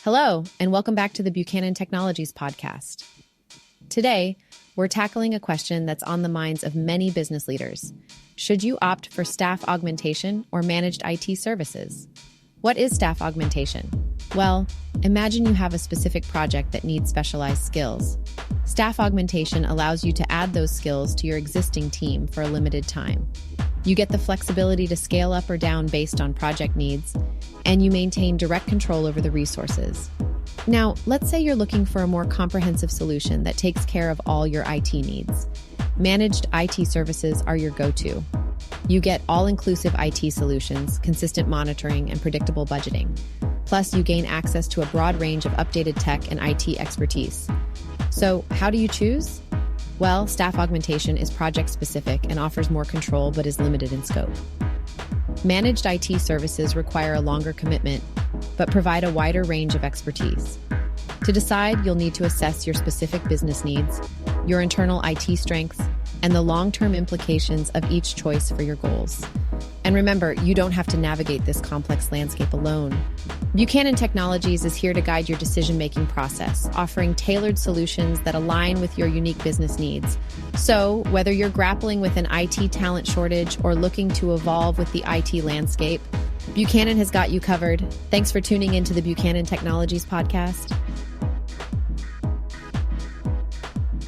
Hello, and welcome back to the Buchanan Technologies podcast. Today, we're tackling a question that's on the minds of many business leaders. Should you opt for staff augmentation or managed IT services? What is staff augmentation? Well, imagine you have a specific project that needs specialized skills. Staff augmentation allows you to add those skills to your existing team for a limited time. You get the flexibility to scale up or down based on project needs, and you maintain direct control over the resources. Now, let's say you're looking for a more comprehensive solution that takes care of all your IT needs. Managed IT services are your go-to. You get all-inclusive IT solutions, consistent monitoring, and predictable budgeting. Plus, you gain access to a broad range of updated tech and IT expertise. So, how do you choose? Well, staff augmentation is project-specific and offers more control but is limited in scope. Managed IT services require a longer commitment, but provide a wider range of expertise. To decide, you'll need to assess your specific business needs, your internal IT strengths, and the long-term implications of each choice for your goals. And remember, you don't have to navigate this complex landscape alone. Buchanan Technologies is here to guide your decision-making process, offering tailored solutions that align with your unique business needs. So, whether you're grappling with an IT talent shortage or looking to evolve with the IT landscape, Buchanan has got you covered. Thanks for tuning into the Buchanan Technologies podcast.